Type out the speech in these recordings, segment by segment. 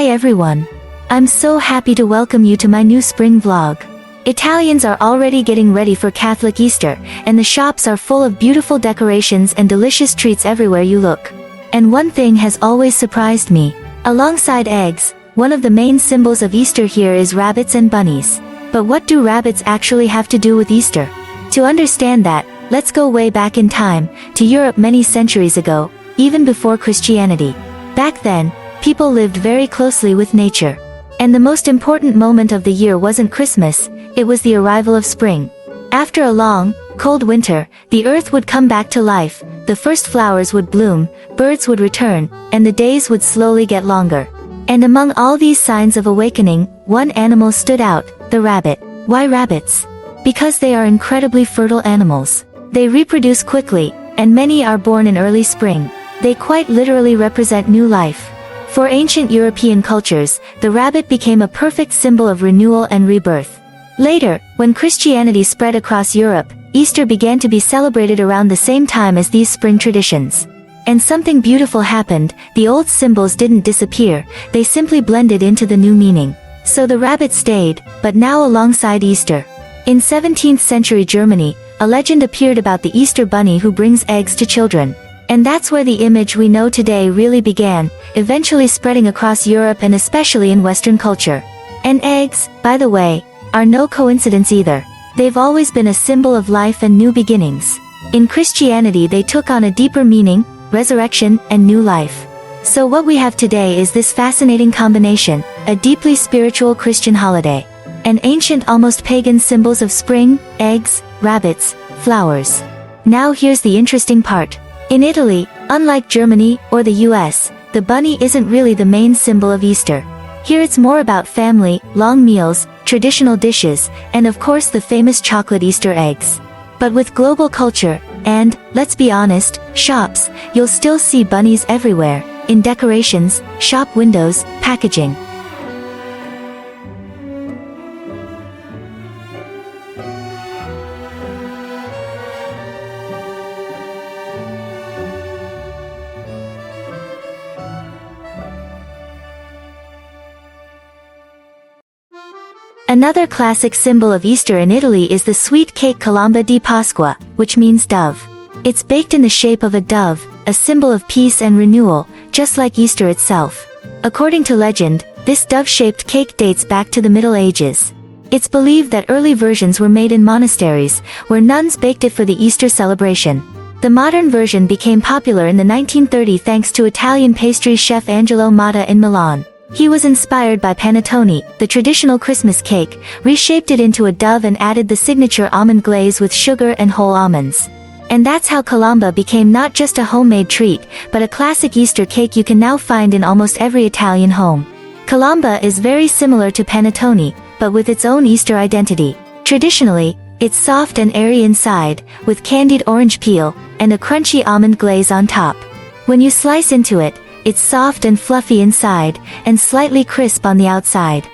Hi everyone. I'm so happy to welcome you to my new spring vlog. Italians are already getting ready for Catholic Easter, and the shops are full of beautiful decorations and delicious treats everywhere you look. And one thing has always surprised me. Alongside eggs, one of the main symbols of Easter here is rabbits and bunnies. But what do rabbits actually have to do with Easter? To understand that, let's go way back in time, to Europe many centuries ago, even before Christianity. Back then, people lived very closely with nature. And the most important moment of the year wasn't Christmas, it was the arrival of spring. After a long, cold winter, the earth would come back to life, the first flowers would bloom, birds would return, and the days would slowly get longer. And among all these signs of awakening, one animal stood out, the rabbit. Why rabbits? Because they are incredibly fertile animals. They reproduce quickly, and many are born in early spring. They quite literally represent new life. For ancient European cultures, the rabbit became a perfect symbol of renewal and rebirth. Later, when Christianity spread across Europe, Easter began to be celebrated around the same time as these spring traditions. And something beautiful happened, the old symbols didn't disappear, they simply blended into the new meaning. So the rabbit stayed, but now alongside Easter. In 17th century Germany, a legend appeared about the Easter bunny who brings eggs to children. And that's where the image we know today really began, eventually spreading across Europe and especially in Western culture. And eggs, by the way, are no coincidence either. They've always been a symbol of life and new beginnings. In Christianity they took on a deeper meaning, resurrection, and new life. So what we have today is this fascinating combination, a deeply spiritual Christian holiday. And ancient almost pagan symbols of spring, eggs, rabbits, flowers. Now here's the interesting part. In Italy, unlike Germany or the US, the bunny isn't really the main symbol of Easter. Here it's more about family, long meals, traditional dishes, and of course the famous chocolate Easter eggs. But with global culture, and, let's be honest, shops, you'll still see bunnies everywhere, in decorations, shop windows, packaging. Another classic symbol of Easter in Italy is the sweet cake Colomba di Pasqua, which means dove. It's baked in the shape of a dove, a symbol of peace and renewal, just like Easter itself. According to legend, this dove-shaped cake dates back to the Middle Ages. It's believed that early versions were made in monasteries, where nuns baked it for the Easter celebration. The modern version became popular in the 1930s thanks to Italian pastry chef Angelo Motta in Milan. He was inspired by panettone, the traditional Christmas cake, reshaped it into a dove and added the signature almond glaze with sugar and whole almonds. And that's how Colomba became not just a homemade treat, but a classic Easter cake you can now find in almost every Italian home. Colomba is very similar to panettone, but with its own Easter identity. Traditionally, it's soft and airy inside, with candied orange peel, and a crunchy almond glaze on top. When you slice into it, it's soft and fluffy inside, and slightly crisp on the outside.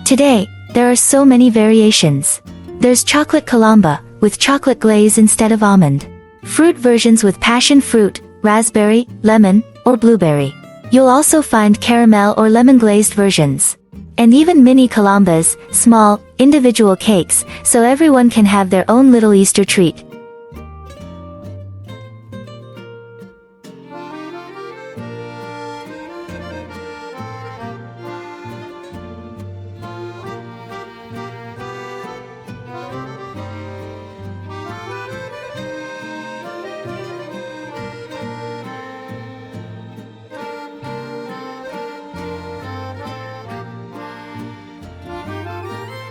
Today, there are so many variations. There's chocolate Colomba, with chocolate glaze instead of almond. Fruit versions with passion fruit, raspberry, lemon, or blueberry. You'll also find caramel or lemon-glazed versions. And even mini Colombas, small, individual cakes, so everyone can have their own little Easter treat.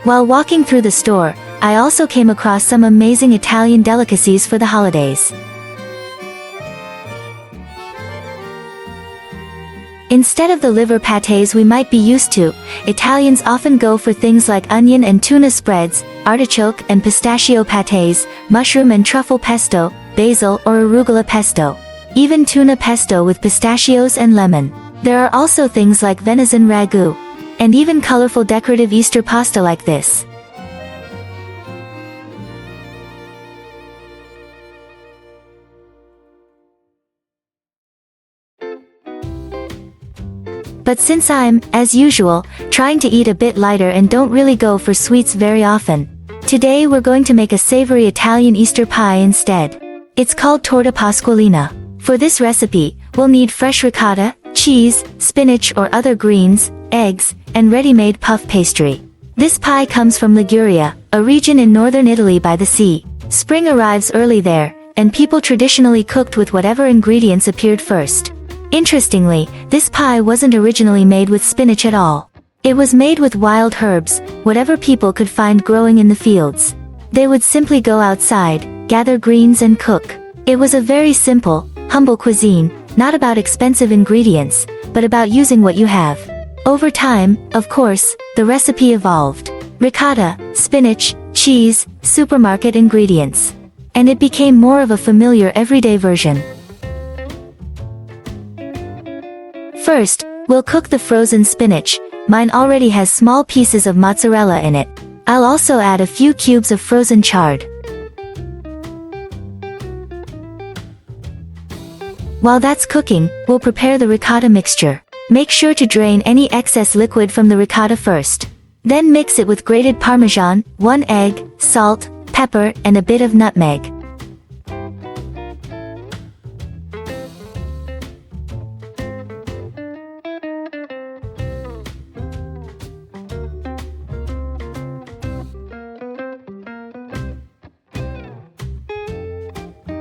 While walking through the store, I also came across some amazing Italian delicacies for the holidays. Instead of the liver pâtés we might be used to, Italians often go for things like onion and tuna spreads, artichoke and pistachio pâtés, mushroom and truffle pesto, basil or arugula pesto. Even tuna pesto with pistachios and lemon. There are also things like venison ragu. And even colorful decorative Easter pasta like this. But since I'm, as usual, trying to eat a bit lighter and don't really go for sweets very often, today we're going to make a savory Italian Easter pie instead. It's called Torta Pasqualina. For this recipe, we'll need fresh ricotta, cheese, spinach or other greens, eggs, and ready-made puff pastry. This pie comes from Liguria, a region in northern Italy by the sea. Spring arrives early there, and people traditionally cooked with whatever ingredients appeared first. Interestingly, this pie wasn't originally made with spinach at all. It was made with wild herbs, whatever people could find growing in the fields. They would simply go outside, gather greens and cook. It was a very simple, humble cuisine, not about expensive ingredients, but about using what you have. Over time, of course, the recipe evolved. Ricotta, spinach, cheese, supermarket ingredients. And it became more of a familiar everyday version. First, we'll cook the frozen spinach. Mine already has small pieces of mozzarella in it. I'll also add a few cubes of frozen chard. While that's cooking, we'll prepare the ricotta mixture. Make sure to drain any excess liquid from the ricotta first. Then mix it with grated Parmesan, 1 egg, salt, pepper, and a bit of nutmeg.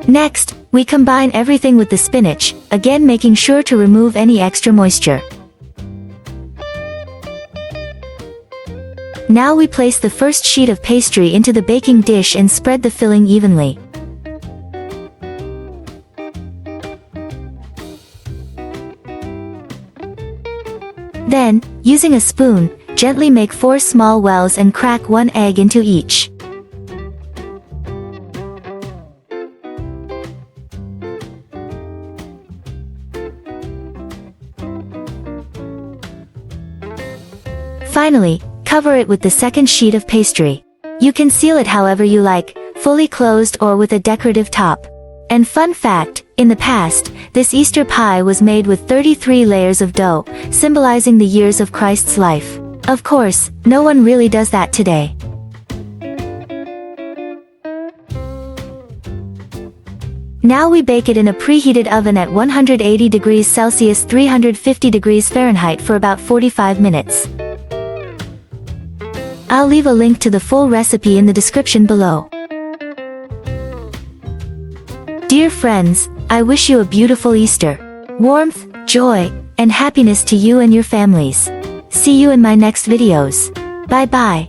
Next, we combine everything with the spinach, again making sure to remove any extra moisture. Now we place the first sheet of pastry into the baking dish and spread the filling evenly. Then, using a spoon, gently make 4 small wells and crack 1 egg into each. Finally, cover it with the second sheet of pastry. You can seal it however you like, fully closed or with a decorative top. And fun fact, in the past, this Easter pie was made with 33 layers of dough, symbolizing the years of Christ's life. Of course, no one really does that today. Now we bake it in a preheated oven at 180 degrees Celsius 350 degrees Fahrenheit for about 45 minutes. I'll leave a link to the full recipe in the description below. Dear friends, I wish you a beautiful Easter. Warmth, joy, and happiness to you and your families. See you in my next videos. Bye bye.